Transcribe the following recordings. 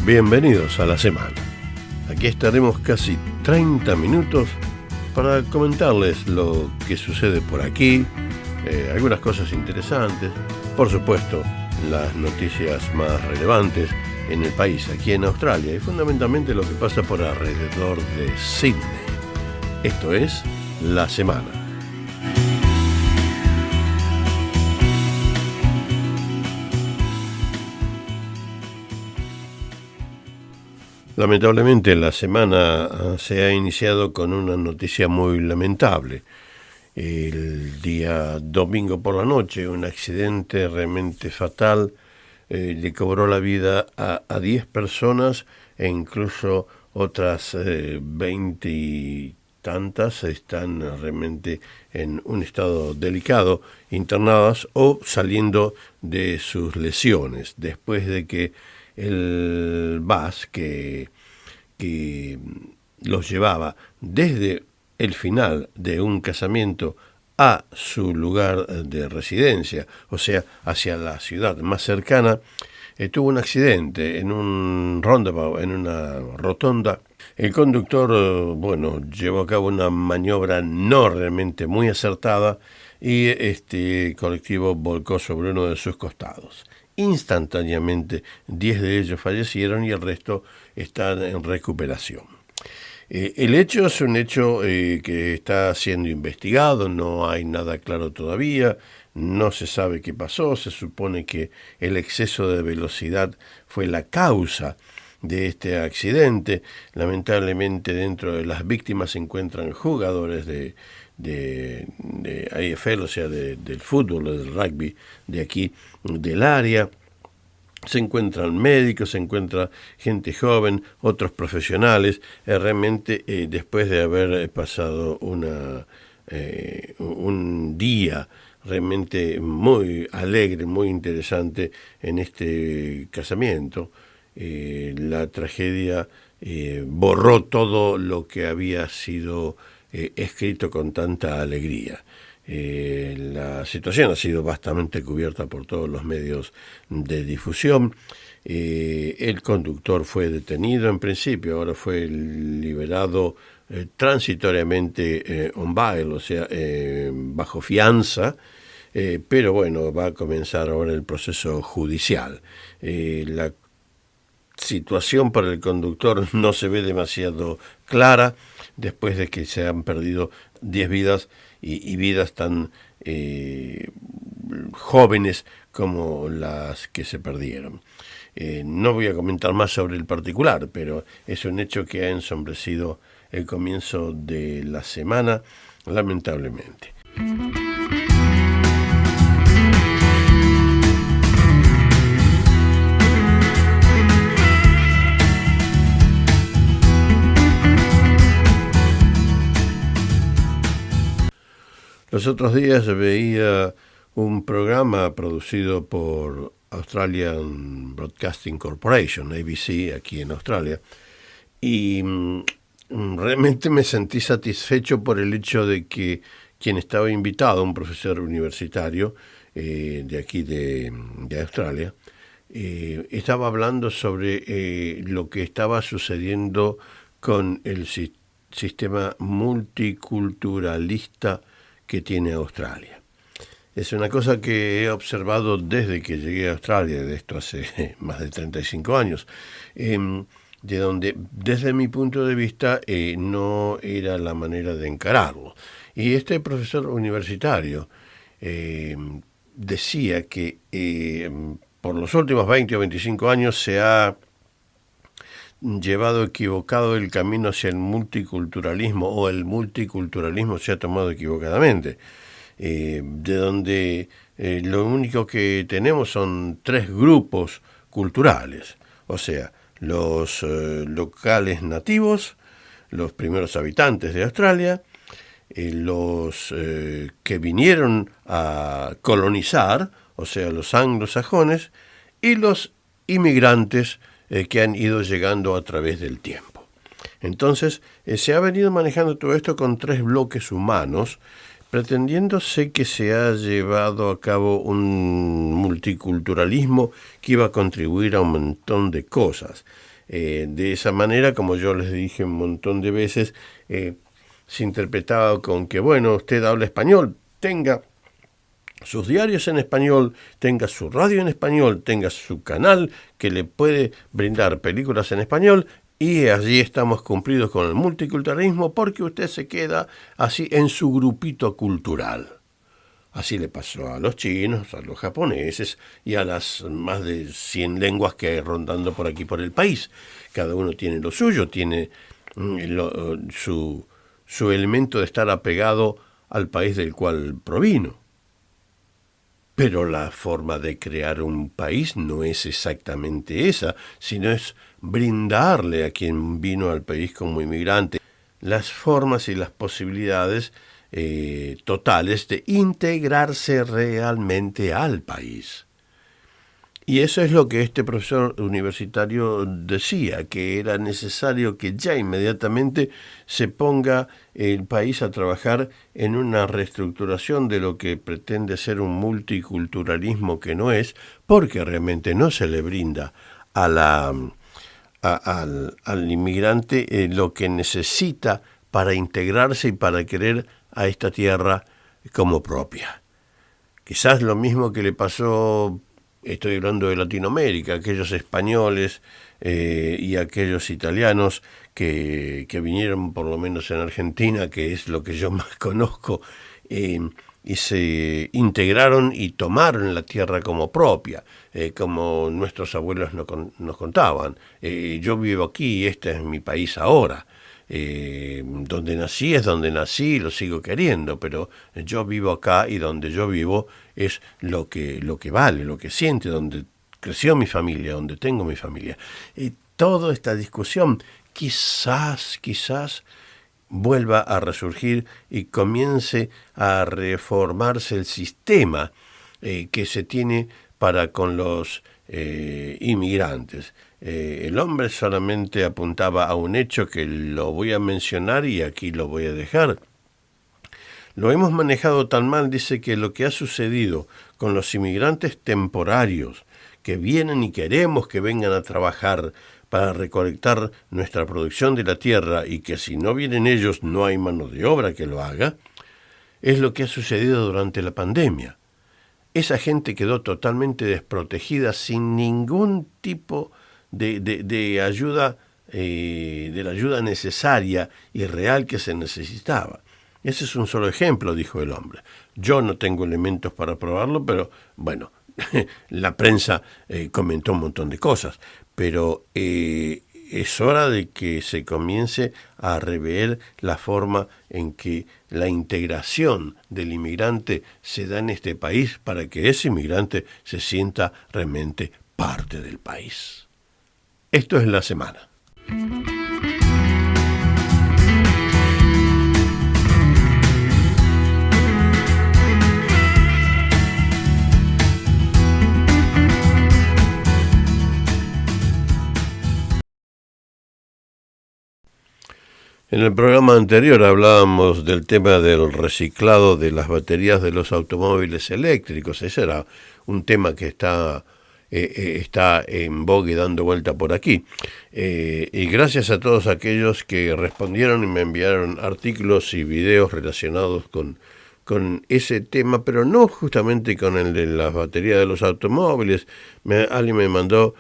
Bienvenidos a la semana. Aquí estaremos casi 30 minutos para comentarles lo que sucede por aquí, algunas cosas interesantes, por supuesto, las noticias más relevantes en el país, aquí en Australia, y fundamentalmente lo que pasa por alrededor de Sydney. Esto es La Semana. Lamentablemente la semana se ha iniciado con una noticia muy lamentable. El día domingo por la noche, un accidente realmente fatal le cobró la vida a 10 personas e incluso otras 20 y tantas están realmente en un estado delicado, internadas o saliendo de sus lesiones, después de que el bus que los llevaba desde el final de un casamiento a su lugar de residencia, o sea, hacia la ciudad más cercana, tuvo un accidente en un roundabout, en una rotonda. El conductor, llevó a cabo una maniobra no realmente muy acertada y este colectivo volcó sobre uno de sus costados. Instantáneamente 10 de ellos fallecieron y el resto están en recuperación. El hecho es un hecho que está siendo investigado, no hay nada claro todavía, no se sabe qué pasó, se supone que el exceso de velocidad fue la causa de este accidente. Lamentablemente dentro de las víctimas se encuentran jugadores de AFL, o sea, del fútbol, del rugby, de aquí, del área. Se encuentran médicos, se encuentra gente joven, otros profesionales. Realmente después de haber pasado un día realmente muy alegre, muy interesante en este casamiento, la tragedia borró todo lo que había sido escrito con tanta alegría. La situación ha sido bastante cubierta por todos los medios de difusión. El conductor fue detenido en principio, ahora fue liberado transitoriamente on bail, o sea, bajo fianza, pero bueno, va a comenzar ahora el proceso judicial. La situación para el conductor no se ve demasiado clara después de que se han perdido 10 vidas y vidas tan jóvenes como las que se perdieron. No voy a comentar más sobre el particular, pero es un hecho que ha ensombrecido el comienzo de la semana, lamentablemente. Los otros días veía un programa producido por Australian Broadcasting Corporation, ABC, aquí en Australia, y realmente me sentí satisfecho por el hecho de que quien estaba invitado, un profesor universitario de aquí de Australia, estaba hablando sobre lo que estaba sucediendo con el sistema multiculturalista que tiene Australia. Es una cosa que he observado desde que llegué a Australia, de esto hace más de 35 años, de donde desde mi punto de vista no era la manera de encararlo. Y este profesor universitario decía que por los últimos 20 o 25 años se ha llevado equivocado el camino hacia el multiculturalismo, o el multiculturalismo se ha tomado equivocadamente, de donde lo único que tenemos son 3 grupos culturales, o sea, los locales nativos, los primeros habitantes de Australia, los que vinieron a colonizar, o sea, los anglosajones, y los inmigrantes que han ido llegando a través del tiempo. Entonces, se ha venido manejando todo esto con 3 bloques humanos, pretendiéndose que se ha llevado a cabo un multiculturalismo que iba a contribuir a un montón de cosas. De esa manera, como yo les dije un montón de veces, se interpretaba con que, bueno, usted habla español, tenga sus diarios en español, tenga su radio en español, tenga su canal que le puede brindar películas en español, y allí estamos cumplidos con el multiculturalismo porque usted se queda así en su grupito cultural. Así le pasó a los chinos, a los japoneses y a las más de 100 lenguas que hay rondando por aquí por el país. Cada uno tiene lo suyo, tiene su elemento de estar apegado al país del cual provino. Pero la forma de crear un país no es exactamente esa, sino es brindarle a quien vino al país como inmigrante las formas y las posibilidades totales de integrarse realmente al país. Y eso es lo que este profesor universitario decía, que era necesario que ya inmediatamente se ponga el país a trabajar en una reestructuración de lo que pretende ser un multiculturalismo que no es, porque realmente no se le brinda al inmigrante lo que necesita para integrarse y para querer a esta tierra como propia. Quizás lo mismo que le pasó, estoy hablando de Latinoamérica, aquellos españoles y aquellos italianos que vinieron por lo menos en Argentina, que es lo que yo más conozco, y se integraron y tomaron la tierra como propia, como nuestros abuelos nos contaban. Yo vivo aquí y este es mi país ahora. Donde nací es donde nací y lo sigo queriendo, pero yo vivo acá y donde yo vivo es lo que vale, lo que siente, donde creció mi familia, donde tengo mi familia. Y toda esta discusión quizás vuelva a resurgir y comience a reformarse el sistema que se tiene para con los inmigrantes. El hombre solamente apuntaba a un hecho que lo voy a mencionar y aquí lo voy a dejar. Lo hemos manejado tan mal, dice, que lo que ha sucedido con los inmigrantes temporarios que vienen y queremos que vengan a trabajar para recolectar nuestra producción de la tierra y que si no vienen ellos no hay mano de obra que lo haga, es lo que ha sucedido durante la pandemia. Esa gente quedó totalmente desprotegida sin ningún tipo de ayuda, de la ayuda necesaria y real que se necesitaba. Ese es un solo ejemplo, dijo el hombre. Yo no tengo elementos para probarlo, pero bueno, la prensa comentó un montón de cosas, pero es hora de que se comience a rever la forma en que la integración del inmigrante se da en este país para que ese inmigrante se sienta realmente parte del país. Esto es La Semana. En el programa anterior hablábamos del tema del reciclado de las baterías de los automóviles eléctricos. Ese era un tema que está en boga y dando vuelta por aquí. Y gracias a todos aquellos que respondieron y me enviaron artículos y videos relacionados con ese tema, pero no justamente con el de las baterías de los automóviles. Alguien me mandó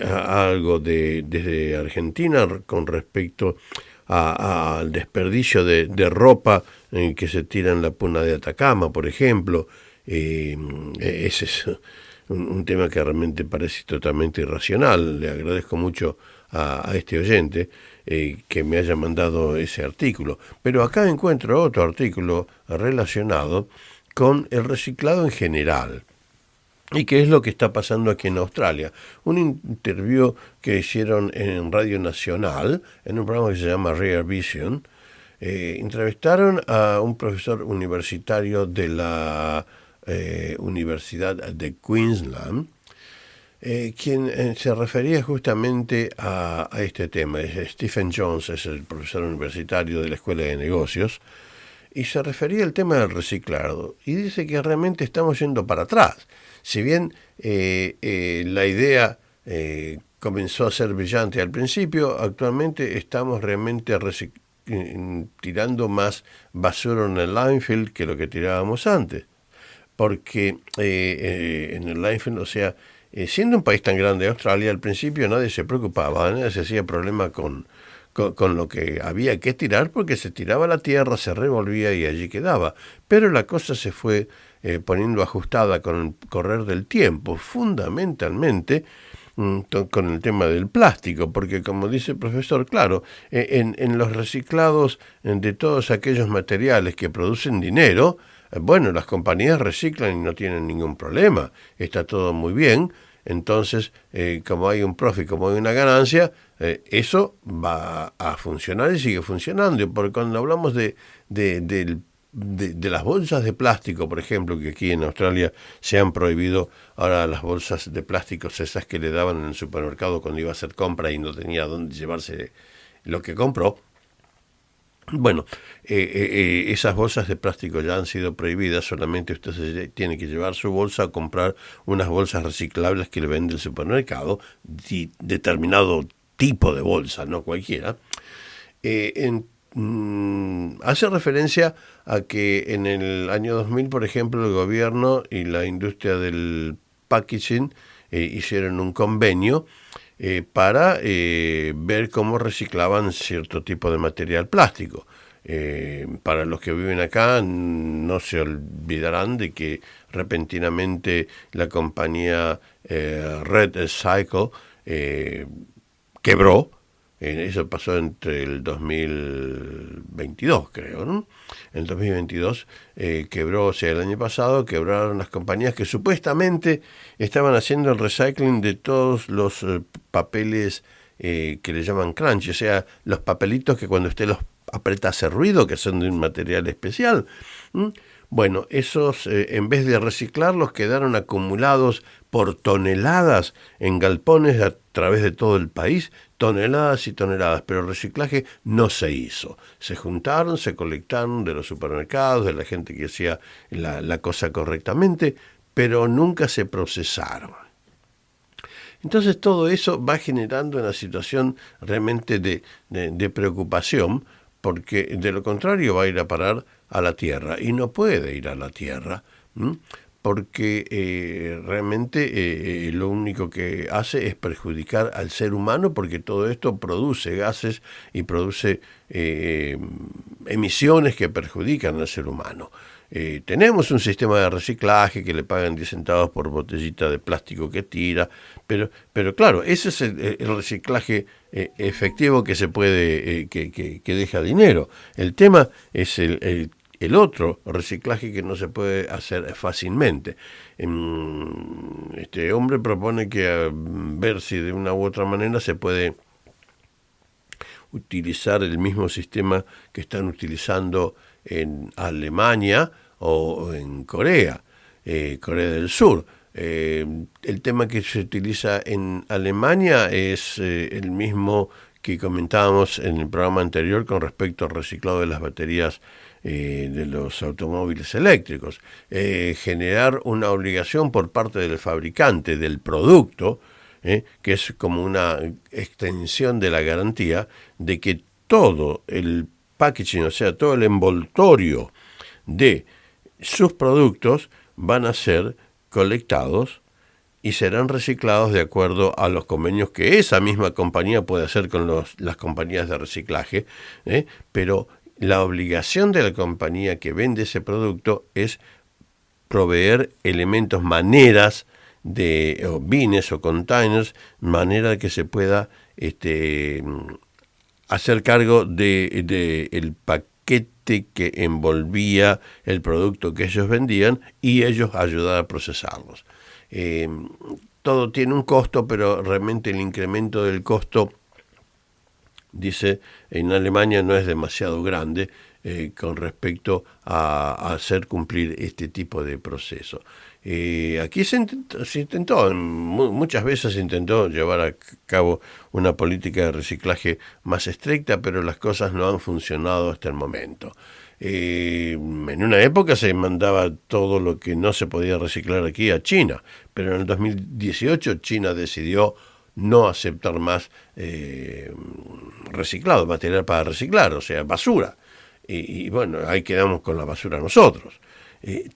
algo desde Argentina con respecto al desperdicio de ropa que se tira en la puna de Atacama, por ejemplo. Ese es un tema que realmente parece totalmente irracional. Le agradezco mucho a este oyente que me haya mandado ese artículo. Pero acá encuentro otro artículo relacionado con el reciclado en general. ¿Y qué es lo que está pasando aquí en Australia? Un interview que hicieron en Radio Nacional, en un programa que se llama Rear Vision, entrevistaron a un profesor universitario de la Universidad de Queensland, quien se refería justamente a este tema. Stephen Jones es el profesor universitario de la Escuela de Negocios, y se refería al tema del reciclado, y dice que realmente estamos yendo para atrás. Si bien la idea comenzó a ser brillante al principio, actualmente estamos realmente tirando más basura en el landfill que lo que tirábamos antes. Porque en el landfill, o sea, siendo un país tan grande, Australia, al principio nadie se preocupaba, nadie se hacía problema con lo que había que tirar, porque se tiraba a la tierra, se revolvía y allí quedaba. Pero la cosa se fue poniendo ajustada con el correr del tiempo, fundamentalmente con el tema del plástico, porque como dice el profesor, claro, en los reciclados de todos aquellos materiales que producen dinero, bueno, las compañías reciclan y no tienen ningún problema, está todo muy bien. Entonces, como hay un profit, como hay una ganancia, eso va a funcionar y sigue funcionando. Porque cuando hablamos de las bolsas de plástico, por ejemplo, que aquí en Australia se han prohibido ahora las bolsas de plástico, esas que le daban en el supermercado cuando iba a hacer compra y no tenía dónde llevarse lo que compró. Bueno, esas bolsas de plástico ya han sido prohibidas, solamente usted tiene que llevar su bolsa a comprar unas bolsas reciclables que le vende el supermercado, determinado tipo de bolsa, no cualquiera. Hace referencia a que en el año 2000, por ejemplo, el gobierno y la industria del packaging hicieron un convenio para ver cómo reciclaban cierto tipo de material plástico. Para los que viven acá, no se olvidarán de que repentinamente la compañía Red Cycle quebró. Eso pasó entre el 2022, creo, ¿no? En el 2022 quebró, o sea, el año pasado quebraron las compañías que supuestamente estaban haciendo el recycling de todos los papeles que le llaman crunch, o sea, los papelitos que cuando usted los aprieta hace ruido, que son de un material especial. Bueno, esos en vez de reciclarlos quedaron acumulados por toneladas en galpones a través de todo el país, toneladas y toneladas, pero el reciclaje no se hizo. Se juntaron, se colectaron de los supermercados, de la gente que hacía la cosa correctamente, pero nunca se procesaron. Entonces todo eso va generando una situación realmente de preocupación, porque de lo contrario va a ir a parar a la tierra, y no puede ir a la tierra, porque realmente lo único que hace es perjudicar al ser humano, porque todo esto produce gases y produce emisiones que perjudican al ser humano. Tenemos un sistema de reciclaje que le pagan 10 centavos por botellita de plástico que tira, pero claro, ese es el reciclaje efectivo que se puede, que deja dinero. El tema es el otro reciclaje que no se puede hacer fácilmente. Este hombre propone que ver si de una u otra manera se puede utilizar el mismo sistema que están utilizando en Alemania o en Corea del Sur. El tema que se utiliza en Alemania es el mismo que comentábamos en el programa anterior con respecto al reciclado de las baterías de los automóviles eléctricos. Generar una obligación por parte del fabricante del producto, que es como una extensión de la garantía de que todo el packaging, o sea, todo el envoltorio de sus productos van a ser colectados y serán reciclados de acuerdo a los convenios que esa misma compañía puede hacer con las compañías de reciclaje, pero la obligación de la compañía que vende ese producto es proveer elementos, maneras o bines o containers, manera de que se pueda hacer cargo de el paquete que envolvía el producto que ellos vendían y ellos ayudar a procesarlos. Todo tiene un costo, pero realmente el incremento del costo, dice, en Alemania no es demasiado grande con respecto a hacer cumplir este tipo de proceso. Aquí se intentó, muchas veces se intentó llevar a cabo una política de reciclaje más estricta, pero las cosas no han funcionado hasta el momento. En una época se mandaba todo lo que no se podía reciclar aquí a China, pero en el 2018 China decidió no aceptar más reciclado, material para reciclar, o sea, basura. Y bueno, ahí quedamos con la basura nosotros.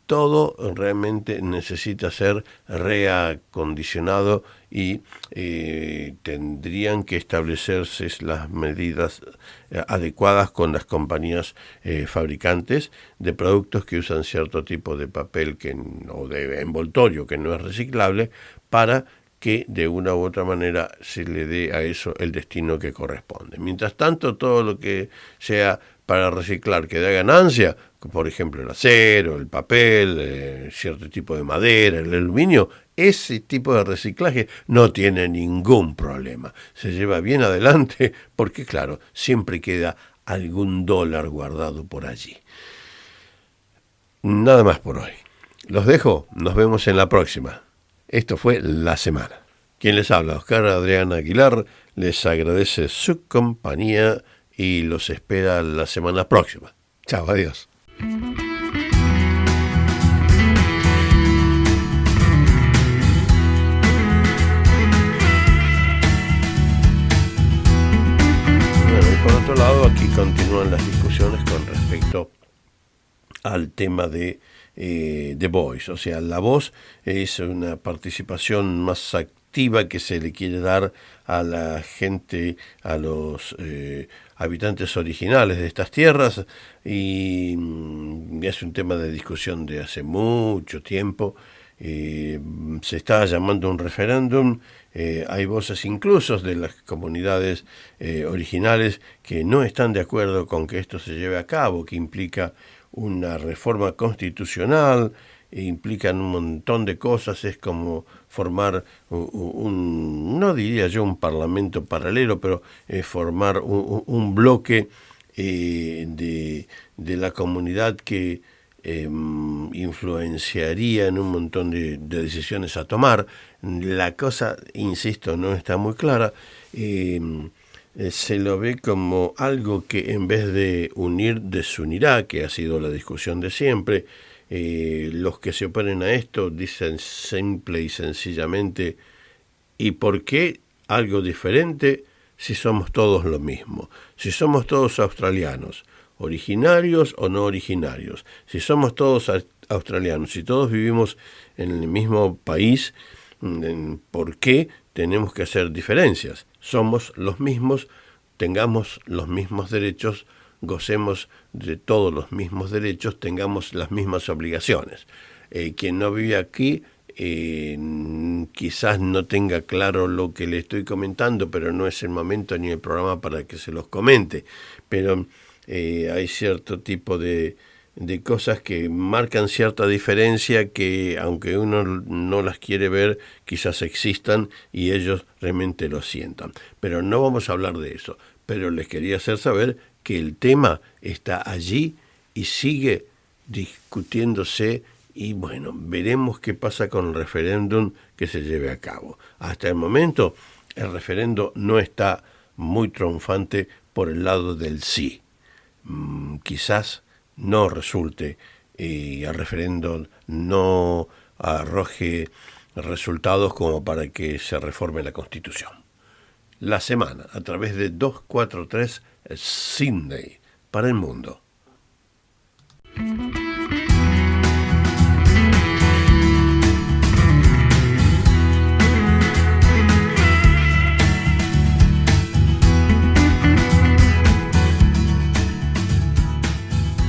Todo realmente necesita ser reacondicionado y tendrían que establecerse las medidas adecuadas con las compañías fabricantes de productos que usan cierto tipo de papel o de envoltorio que no es reciclable, para que de una u otra manera se le dé a eso el destino que corresponde. Mientras tanto, todo lo que sea para reciclar que da ganancia, por ejemplo el acero, el papel, cierto tipo de madera, el aluminio, ese tipo de reciclaje no tiene ningún problema. Se lleva bien adelante porque, claro, siempre queda algún dólar guardado por allí. Nada más por hoy. Los dejo, nos vemos en la próxima. Esto fue La Semana. Quien les habla, Oscar Adrián Aguilar, les agradece su compañía y los espera la semana próxima. Chao, adiós. Bueno, y por otro lado, aquí continúan las discusiones con respecto al tema de The Voice. O sea, la voz es una participación más activa que se le quiere dar a la gente, a los habitantes originales de estas tierras, y es un tema de discusión de hace mucho tiempo. Se está llamando un referéndum. Hay voces incluso de las comunidades originales que no están de acuerdo con que esto se lleve a cabo, que implica una reforma constitucional, implican un montón de cosas. Es como formar no diría yo un parlamento paralelo, pero formar un bloque de la comunidad que influenciaría en un montón de decisiones a tomar. La cosa, insisto, no está muy clara. Se lo ve como algo que en vez de unir, desunirá, que ha sido la discusión de siempre. Los que se oponen a esto dicen simple y sencillamente: ¿y por qué algo diferente si somos todos lo mismo? Si somos todos australianos, originarios o no originarios, si somos todos australianos, si todos vivimos en el mismo país, ¿por qué tenemos que hacer diferencias? Somos los mismos, tengamos los mismos derechos, gocemos de todos los mismos derechos, tengamos las mismas obligaciones. Quien no vive aquí quizás no tenga claro lo que le estoy comentando, pero no es el momento ni el programa para que se los comente. Pero hay cierto tipo de cosas que marcan cierta diferencia, que aunque uno no las quiere ver, quizás existan y ellos realmente lo sientan. Pero no vamos a hablar de eso. Pero les quería hacer saber que el tema está allí y sigue discutiéndose, y bueno, veremos qué pasa con el referéndum que se lleve a cabo. Hasta el momento, el referéndum no está muy triunfante por el lado del sí. Quizás no resulte y el referéndum no arroje resultados como para que se reforme la Constitución. La Semana, a través de 243 Sydney, para el mundo.